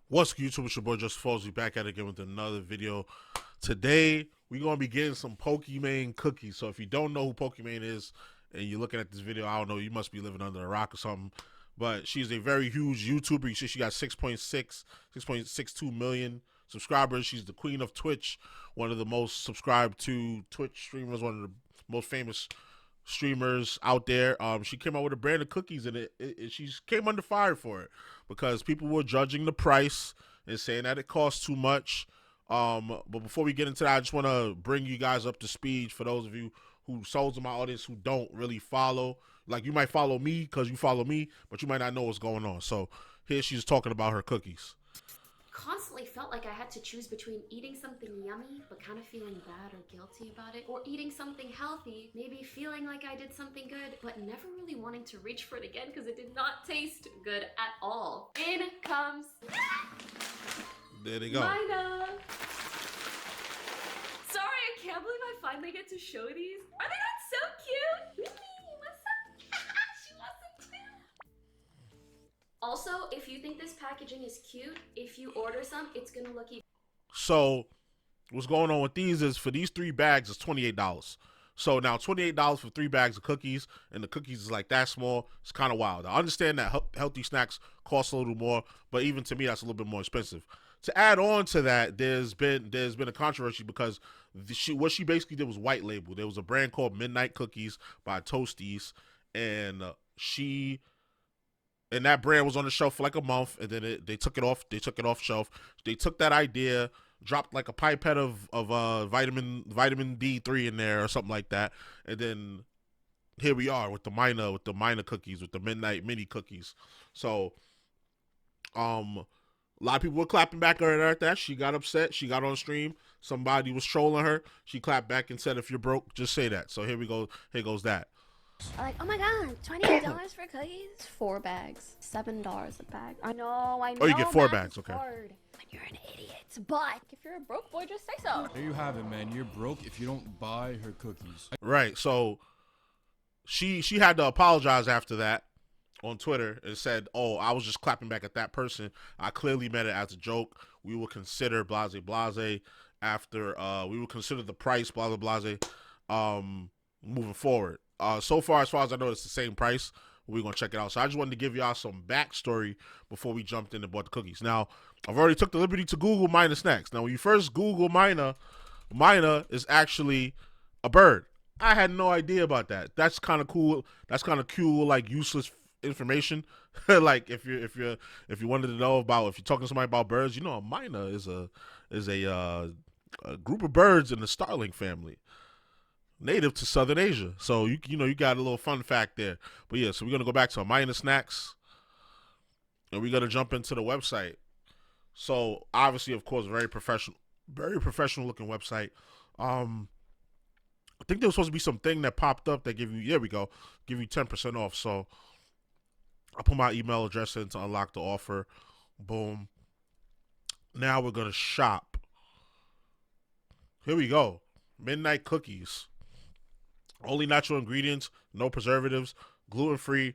What's good, YouTube? It's your boy JusticeXFalls. We back at it again with another video. Today, we're going to be getting some Pokimane cookies. So if you don't know who Pokimane is and you're looking at this video, I don't know, you must be living under a rock or something. But she's a very huge YouTuber. You see she got 6.62 million subscribers. She's the queen of Twitch, one of the most subscribed to Twitch streamers, one of the most famous streamers out there. She came out with a brand of cookies, and she came under fire for it because people were judging the price and saying that it costs too much. But before we get into that, I just want to bring you guys up to speed for those of you who souls in my audience who don't really follow. Like, you might follow me because you follow me, but you might not know what's going on. So here she's talking about her cookies. Constantly felt like I had to choose between eating something yummy but kind of feeling bad or guilty about it, or eating something healthy, maybe feeling like I did something good but never really wanting to reach for it again because it did not taste good at all. In comes There they go. Myna. Sorry, I can't believe I finally get to show these. Are they not so cute? What's up? She wants them too. Also, if you think this packaging is cute, if you order some, it's gonna look even. So what's going on with these is for these 3 bags is $28. So now $28 for 3 bags of cookies, and the cookies is like that small. It's kind of wild. I understand that healthy snacks cost a little more, but even to me, that's a little bit more expensive. To add on to that, there's been a controversy because what she basically did was white label. There was a brand called Midnight Cookies by Toasties, and that brand was on the shelf for like a month, and then they took it off. They took it off shelf. They took that idea, dropped like a pipette of vitamin D3 in there or something like that, and then here we are with the Myna cookies, with the Midnight Mini cookies. So, a lot of people were clapping back at that. She got upset. She got on stream. Somebody was trolling her. She clapped back and said, "If you're broke, just say that." So here we go. Here goes that. Like, oh my god, $28 for cookies? 4 bags, $7 a bag. I know. Oh, you get 4 math bags, is okay. hard when you're an idiot, but if you're a broke boy, just say so. There you have it, man. You're broke if you don't buy her cookies. Right. So she had to apologize after that on Twitter and said, "Oh, I was just clapping back at that person. I clearly meant it as a joke. We will consider blase blase after we will consider the price blase blase moving forward." So far as I know, it's the same price. We're gonna check it out. So I just wanted to give y'all some backstory before we jumped in and bought the cookies. Now, I've already took the liberty to Google Myna snacks. Now, when you first Google Myna is actually a bird. I had no idea about that. That's kind of cool. That's kind of cool, like useless information. Like if you wanted to know about, if you're talking to somebody about birds, you know, a Myna is a group of birds in the starling family, native to Southern Asia. So you got a little fun fact there. But yeah, so we're gonna go back to Myna snacks, and we're gonna jump into the website. So obviously, of course, very professional looking website. I think there was supposed to be something that popped up that give you, here we go, give you 10% off. So I put my email address in to unlock the offer. Boom. Now we're gonna shop. Here we go. Midnight cookies. Only natural ingredients, no preservatives, gluten-free,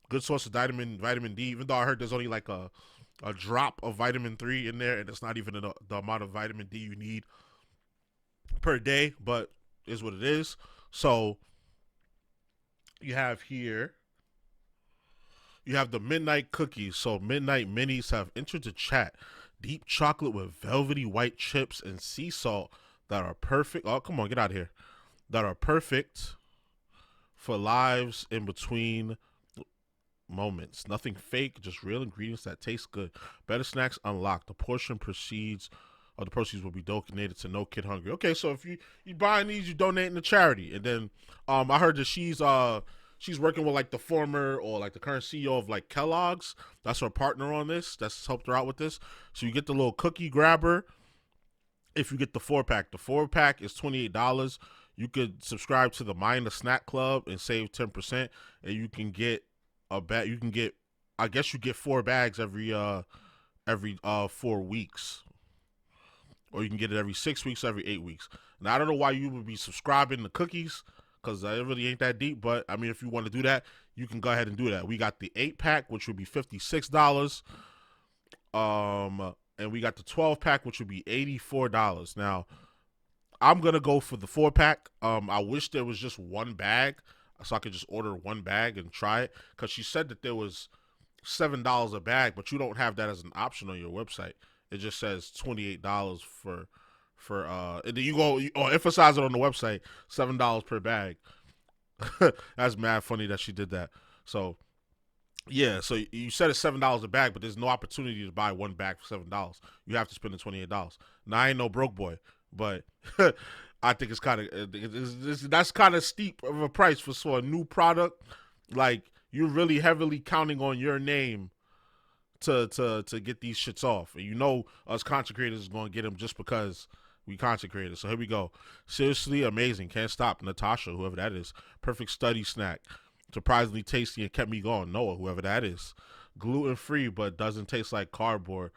good source of vitamin D. Even though I heard there's only like a drop of vitamin 3 in there, and it's not even the amount of vitamin D you need per day, but is what it is. So you have here, you have the Midnight cookies. So Midnight Minis have entered the chat. Deep chocolate with velvety white chips and sea salt that are perfect. Oh, come on, get out of here. That are perfect for lives in between moments. Nothing fake, just real ingredients that taste good. Better snacks unlocked. The proceeds will be donated to No Kid Hungry. Okay, so if you buying these, you donating to charity. And then I heard that she's working with like the former or like the current CEO of like Kellogg's. That's her partner on this. That's helped her out with this. So you get the little cookie grabber if you get the 4-pack. The 4-pack is $28. You could subscribe to the Myna Snack Club and save 10%, and you can get I guess you get 4 bags every 4 weeks. Or you can get it every 6 weeks, every 8 weeks. Now, I don't know why you would be subscribing to cookies, because it really ain't that deep. But, I mean, if you want to do that, you can go ahead and do that. We got the 8-pack, which would be $56. And we got the 12 pack, which would be $84. Now, I'm gonna go for the 4-pack. I wish there was just one bag, so I could just order one bag and try it. Cause she said that there was $7 a bag, but you don't have that as an option on your website. It just says $28 and then you emphasize it on the website, $7 per bag. That's mad funny that she did that. So yeah, so you said it's $7 a bag, but there's no opportunity to buy one bag for $7. You have to spend the $28. Now I ain't no broke boy, but I think it's kind of that's kind of steep of a price for a new product. Like you're really heavily counting on your name to get these shits off, and you know us content creators is going to get them just because we content creators. So here we go. Seriously amazing. Can't stop. Natasha, whoever that is. Perfect study snack. Surprisingly tasty and kept me going. Noah, whoever that is. Gluten free, but doesn't taste like cardboard.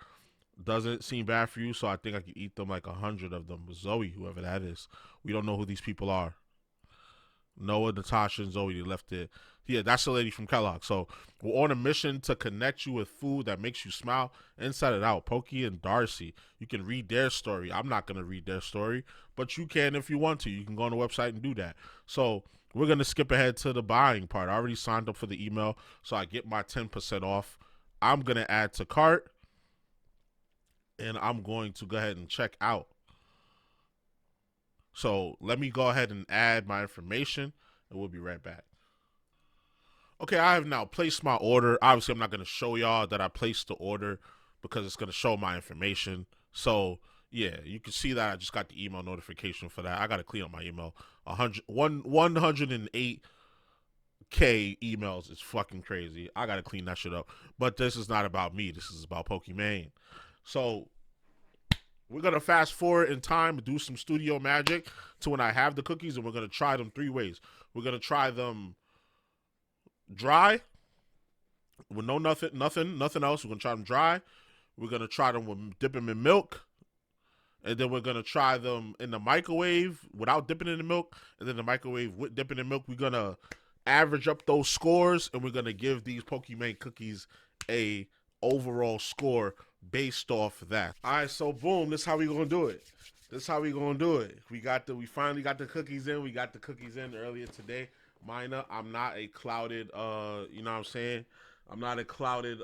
Doesn't seem bad for you, so I think I could eat them like 100 of them. Zoe, whoever that is. We don't know who these people are. Noah, Natasha, and Zoe, they left it. Yeah, that's the lady from Kellogg. So we're on a mission to connect you with food that makes you smile inside and out. Pokey and Darcy. You can read their story. I'm not going to read their story, but you can if you want to. You can go on the website and do that. So we're going to skip ahead to the buying part. I already signed up for the email, so I get my 10% off. I'm going to add to cart, and I'm going to go ahead and check out. So let me go ahead and add my information, and we'll be right back. Okay, I have now placed my order. Obviously, I'm not going to show y'all that I placed the order because it's going to show my information. So, yeah, you can see that I just got the email notification for that. I got to clean up my email. 108K emails is fucking crazy. I got to clean that shit up. But this is not about me. This is about Pokimane. So, we're going to fast forward in time and do some studio magic to when I have the cookies, and we're going to try them 3 ways. We're going to try them dry with nothing else. We're gonna try them dry. We're gonna try them with dip them in milk, and then we're gonna try them in the microwave without dipping in the milk, and then the microwave with dipping in milk. We're gonna average up those scores, and we're gonna give these Pokimane cookies a overall score based off that. All right, so boom, this is how we gonna do it. We finally got the cookies in. We got the cookies in earlier today. Myna, I'm not a clouded, you know what I'm saying? I'm not a clouded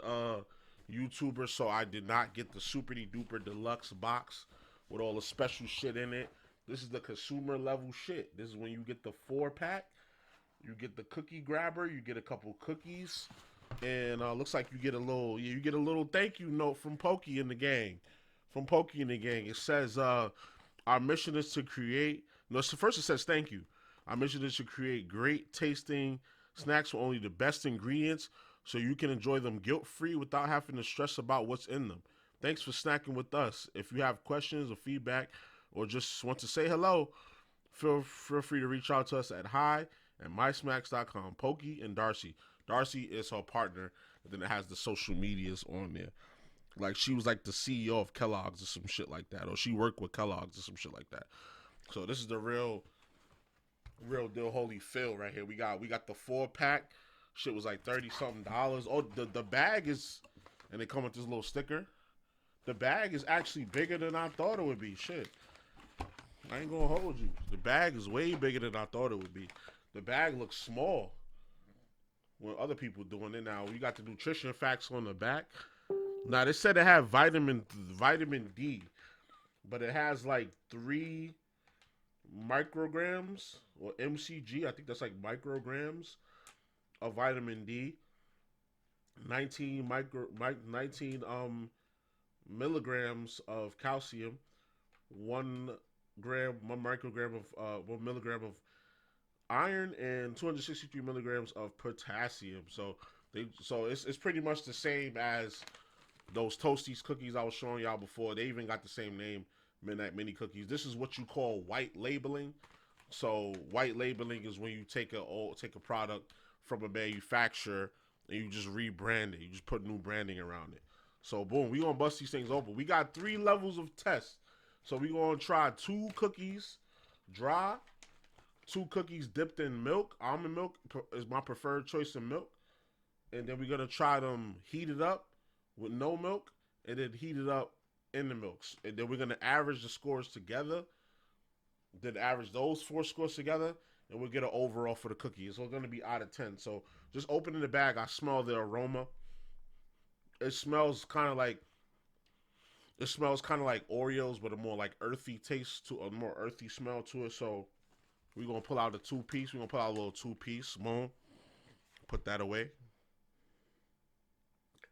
YouTuber, so I did not get the super duper deluxe box with all the special shit in it. This is the consumer level shit. This is when you get the 4-pack. You get the cookie grabber. You get a couple cookies, and looks like you get a little thank you note from Pokey in the gang. It says, our mission is to create. No, so first it says thank you. Our mission is to create great tasting snacks with only the best ingredients so you can enjoy them guilt-free without having to stress about what's in them. Thanks for snacking with us. If you have questions or feedback or just want to say hello, feel free to reach out to us at hi@mysmacks.com. Pokey and Darcy. Darcy is her partner, and then it has the social medias on there. Like she was like the CEO of Kellogg's or some shit like that, or she worked with Kellogg's or some shit like that. So this is the real deal holy fill right here. We got the 4-pack. Shit was like $30 something. Oh, the bag is, and they come with this little sticker. The bag is actually bigger than I thought it would be. Shit, I ain't gonna hold you. The bag is way bigger than I thought it would be. The bag looks small when other people doing it. Now we got the nutrition facts on the back. Now they said it had vitamin D, but it has like 3 micrograms or mcg. I think that's like micrograms of vitamin D. 19 milligrams of calcium. 1 microgram of 1 milligram of iron, and 263 milligrams of potassium. So it's pretty much the same as those Toasties cookies I was showing y'all before. They even got the same name, Midnight Mini Cookies. This is what you call white labeling. So white labeling is when you take a product from a manufacturer and you just rebrand it. You just put new branding around it. So boom, we gonna bust these things open. We got 3 levels of tests. So we gonna try 2 cookies dry, 2 cookies dipped in milk. Almond milk is my preferred choice of milk. And then we're gonna try them heated up with no milk, and then heat it up in the milks. And then we're gonna average the scores together. Then average those 4 scores together, and we'll get an overall for the cookie. So it's gonna be out of 10. So just opening the bag, I smell the aroma. It smells kind of like Oreos, but a more like earthy taste to a more earthy smell to it. So we're gonna pull out the 2-piece. We're gonna pull out a little 2-piece. Boom. Put that away.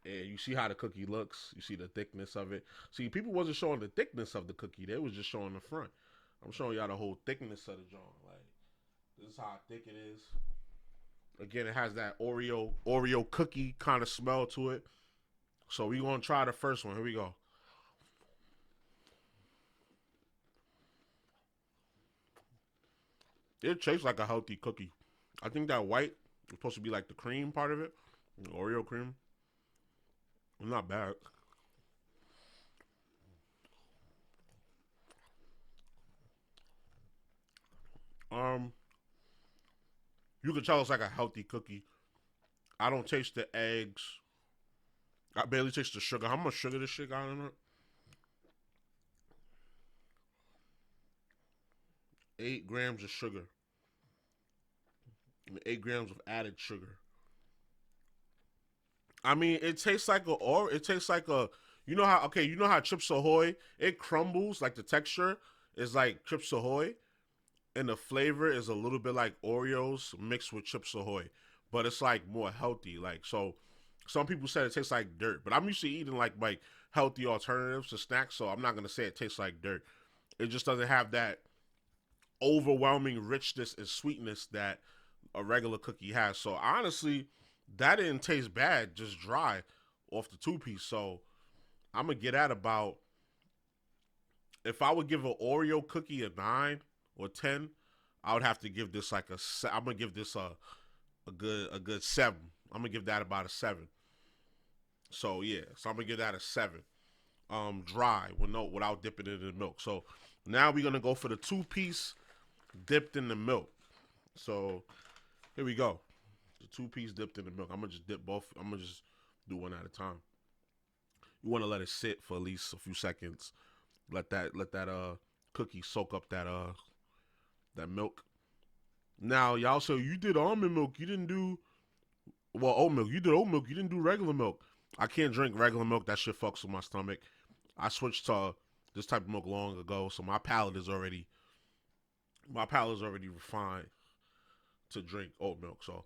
And you see how the cookie looks. You see the thickness of it. See, people wasn't showing the thickness of the cookie. They was just showing the front. I'm showing y'all the whole thickness of the joint. Like, this is how thick it is. Again, it has that Oreo cookie kind of smell to it. So we're gonna try the first one. Here we go. It tastes like a healthy cookie. I think that white is supposed to be like the cream part of it. The Oreo cream. Not bad. You can tell it's like a healthy cookie. I don't taste the eggs. I barely taste the sugar. How much sugar this shit got in it? 8 grams of sugar. 8 grams of added sugar. I mean, it tastes like you know how Chips Ahoy, it crumbles, like the texture is like Chips Ahoy, and the flavor is a little bit like Oreos mixed with Chips Ahoy, but it's like more healthy. Like, so some people said it tastes like dirt, but I'm used to eating like healthy alternatives to snacks, so I'm not gonna say it tastes like dirt. It just doesn't have that overwhelming richness and sweetness that a regular cookie has. So honestly, that didn't taste bad, just dry off the 2-piece. So I'm gonna get at about, if I would give an Oreo cookie a 9 or 10, I would have to give this like I'm gonna give this a good 7. I'm gonna give that about a 7. So yeah, so I'm gonna give that a 7. Dry without dipping it in the milk. So now we're gonna go for the 2-piece dipped in the milk. So here we go. The 2-piece dipped in the milk. I'm gonna just dip both. I'm gonna just do one at a time. You want to let it sit for at least a few seconds. Let that cookie soak up that milk. Now y'all say you did almond milk. You didn't do oat milk. You did oat milk. You didn't do regular milk. I can't drink regular milk. That shit fucks with my stomach. I switched to this type of milk long ago, so my palate is already refined to drink oat milk. So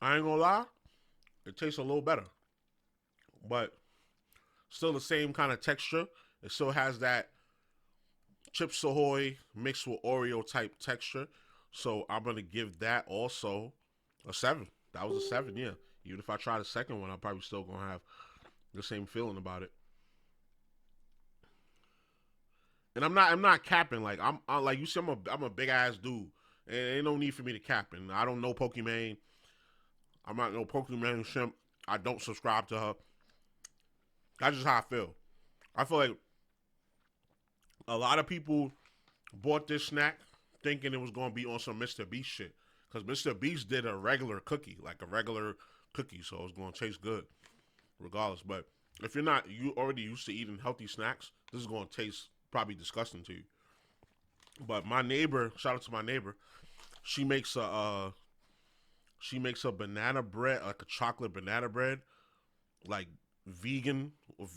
I ain't gonna lie, it tastes a little better, but still the same kind of texture. It still has that Chips Ahoy mixed with Oreo type texture. So I'm gonna give that also a 7. That was a 7, yeah. Even if I try the second one, I'm probably still gonna have the same feeling about it. And I'm not capping. Like I like you see, I'm a big ass dude, and ain't no need for me to cap. And I don't know Pokimane. I'm not no Pokimane simp. I don't subscribe to her. That's just how I feel. I feel like a lot of people bought this snack thinking it was gonna be on some Mr. Beast shit, because Mr. Beast did a regular cookie, like a regular cookie, so it's gonna taste good regardless. But if you already used to eating healthy snacks, this is gonna taste probably disgusting to you. But my neighbor, shout out to my neighbor, she makes a banana bread, like a chocolate banana bread, like vegan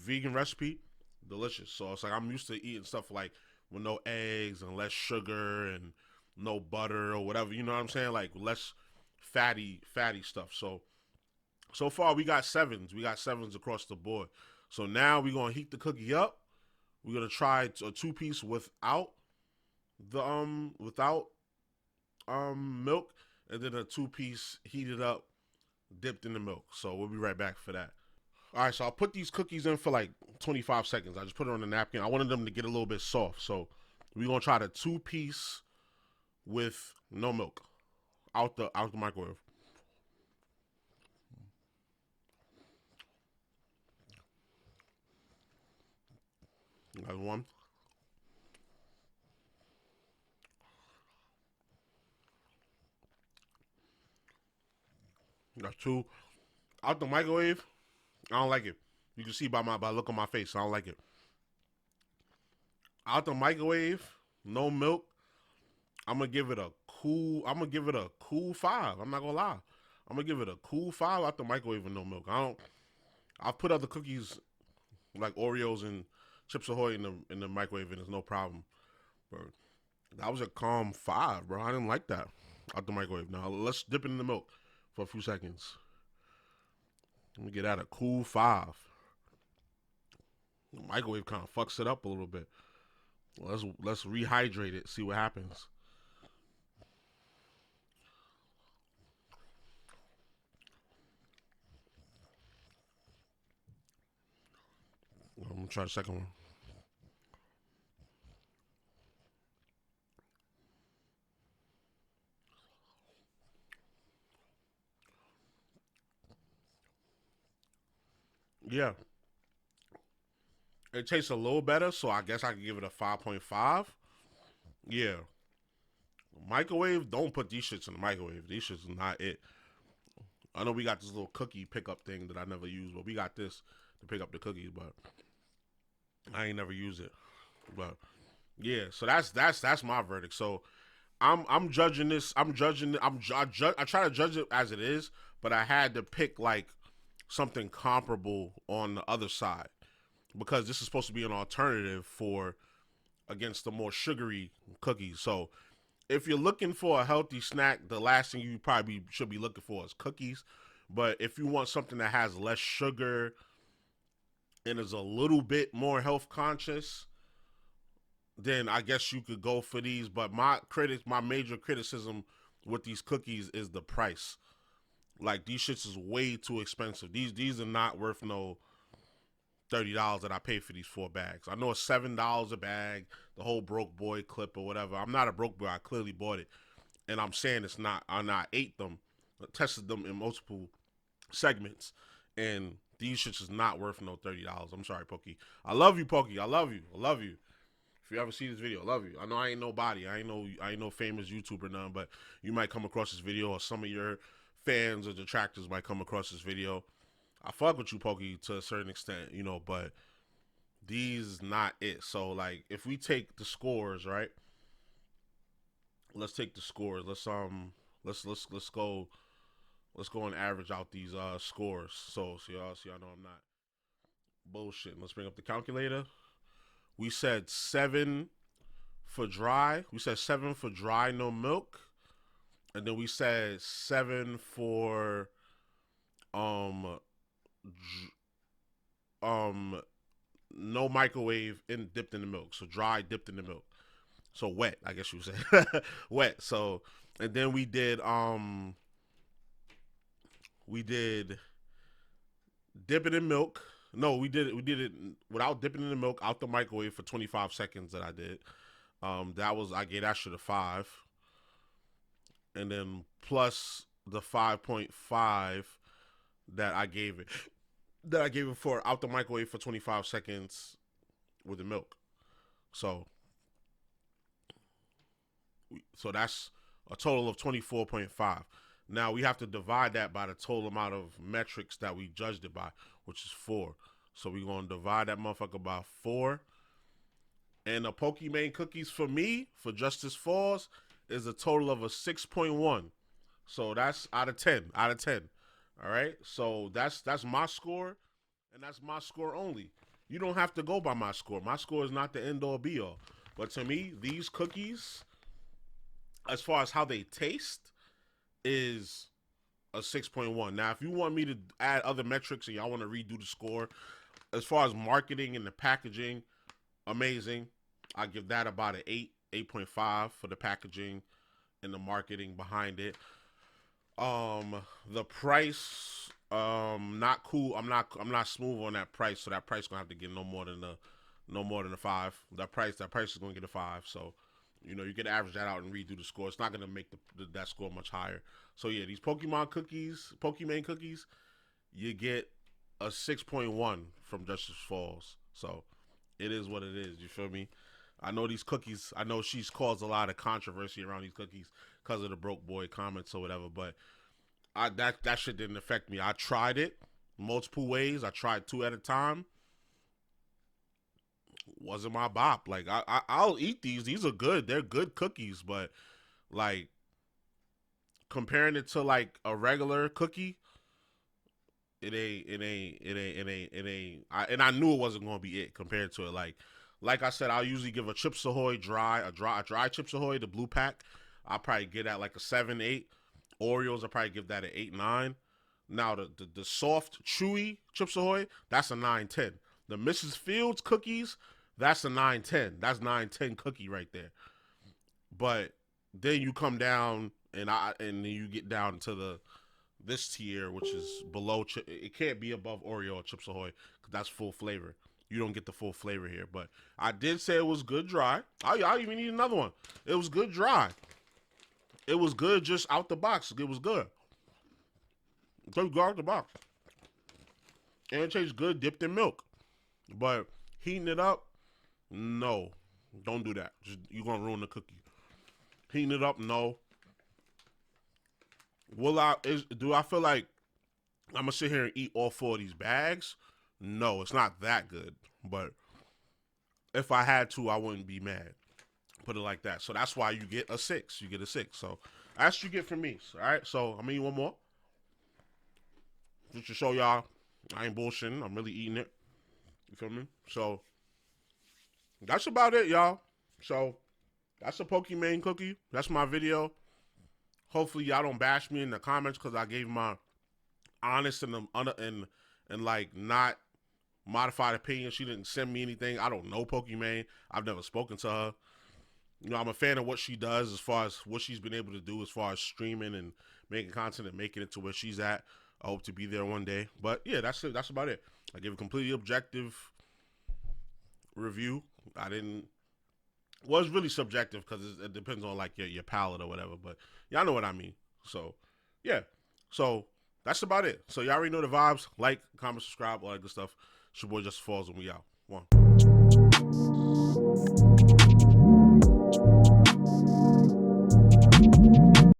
recipe, delicious. So it's like I'm used to eating stuff like with no eggs and less sugar and no butter or whatever. You know what I'm saying? Like less fatty stuff. So far we got 7s. We got 7s across the board. So now we're gonna heat the cookie up. We're gonna try a 2-piece without milk, and then a 2-piece heated up, dipped in the milk. So we'll be right back for that. All right, so I'll put these cookies in for like 25 seconds. I just put it on the napkin. I wanted them to get a little bit soft. So we're gonna try the 2-piece with no milk out the microwave. That's one. That's two. Out the microwave, I don't like it. You can see by look on my face, I don't like it. Out the microwave, no milk. I'm gonna give it a cool. I'm gonna give it a cool 5. I'm not gonna lie. I'm gonna give it a cool 5 out the microwave with no milk. I don't. I've put other cookies like Oreos and Chips Ahoy in the microwave, and there's no problem. But that was a calm 5, bro. I didn't like that out the microwave. Now let's dip it in the milk for a few seconds. Let me get that a cool 5. The microwave kind of fucks it up a little bit. Let's rehydrate it. See what happens. I'm gonna try the second one. Yeah, it tastes a little better, so I guess I can give it a 5.5. Yeah, microwave. Don't put these shits in the microwave. These shits is not it. I know we got this little cookie pickup thing that I never use, but we got this to pick up the cookies, but I ain't never use it. But yeah, so that's my verdict. So I'm judging this. I'm judging. I try to judge it as it is, but I had to pick like something comparable on the other side because this is supposed to be an alternative for against the more sugary cookies. So if you're looking for a healthy snack, the last thing you probably should be looking for is cookies. But if you want something that has less sugar and is a little bit more health conscious, then I guess you could go for these. But my major criticism with these cookies is the price. Like these shits is way too expensive. These are not worth no $30 that I pay for these 4 bags. I know it's $7 a bag, the whole broke boy clip or whatever. I'm not a broke boy. I clearly bought it, and I'm saying it's not. I ate them, tested them in multiple segments, and these shits is not worth no $30. I'm sorry, Pokey. I love you, Pokey. I love you. I love you. If you ever see this video, I love you. I know I ain't nobody. I ain't no famous YouTuber none, but you might come across this video, or some of your fans or detractors might come across this video. I fuck with you, Pokey, to a certain extent, you know, but these not it. So like if we take the scores, right? Let's take the scores. Let's go and average out these scores. So y'all know I'm not bullshitting. Let's bring up the calculator. We said 7 for dry. We said 7 for dry, no milk. And then we said 7 for um no microwave and dipped in the milk. So dry dipped in the milk. So wet, I guess you would say. Wet. So and then we did dip it in milk. No, we did it without dipping in the milk out the microwave for 25 seconds that I did. I gave that shit a 5. And then plus the 5.5 that I gave it for out the microwave for 25 seconds with the milk. So that's a total of 24.5. Now we have to divide that by the total amount of metrics that we judged it by, which is 4. So we're going to divide that motherfucker by 4. And the Pokimane cookies for me, for JusticeXFalls, is a total of a 6.1. So that's out of 10. Out of 10. All right? So that's my score, and that's my score only. You don't have to go by my score. My score is not the end all be all. But to me, these cookies, as far as how they taste, is a 6.1. Now, if you want me to add other metrics and y'all want to redo the score, as far as marketing and the packaging, amazing. I give that about an 8.5 for the packaging and the marketing behind it. The price, not cool. I'm not smooth on that price, so that price gonna have to get no more than a 5. That price is gonna get a 5. So, you know, you can average that out and redo the score. It's not gonna make that score much higher. So yeah, these Pokimane cookies, you get a 6.1 from JusticeXFalls. So it is what it is. You feel me? I know these cookies. I know she's caused a lot of controversy around these cookies because of the broke boy comments or whatever. But that shit didn't affect me. I tried it multiple ways. I tried 2 at a time. Wasn't my bop. Like I'll eat these. These are good. They're good cookies, but like comparing it to like a regular cookie, it ain't. And I knew it wasn't gonna be it compared to it. Like I said, I'll usually give a Chips Ahoy dry Chips Ahoy, the blue pack. I'll probably get at like a 7, 8. Oreos, I'll probably give that an 8, 9. Now the soft, chewy Chips Ahoy, that's a 9, 10. The Mrs. Fields cookies, that's a 9, 10. That's 9, 10 cookie right there. But then you come down and then you get down to this tier, which is below. It can't be above Oreo or Chips Ahoy because that's full flavor. You don't get the full flavor here. But I did say it was good dry. I even need another one. It was good dry. It was good just out the box. It was good. Just go out the box. And it tastes good dipped in milk. But heating it up, no. Don't do that. You're going to ruin the cookie. Heating it up, no. Do I feel like I'm going to sit here and eat all 4 of these bags? No, it's not that good. But if I had to, I wouldn't be mad. Put it like that. So that's why you get a 6. You get a 6. So that's what you get from me. All right. So I'm going to eat one more. Just to show y'all I ain't bullshitting. I'm really eating it. You feel me? So that's about it, y'all. So that's a Pokimane cookie. That's my video. Hopefully y'all don't bash me in the comments because I gave my honest and like not modified opinion. She didn't send me anything. I don't know Pokimane. I've never spoken to her. You know, I'm a fan of what she does as far as what she's been able to do as far as streaming and making content and making it to where she's at. I hope to be there one day. But yeah, that's it. That's about it. I gave a completely objective review. Was really subjective because it depends on like your palate or whatever. But y'all know what I mean. So yeah. So that's about it. So y'all already know the vibes. Like, comment, subscribe, all that good stuff. It's your boy JusticeXFalls and we out. One.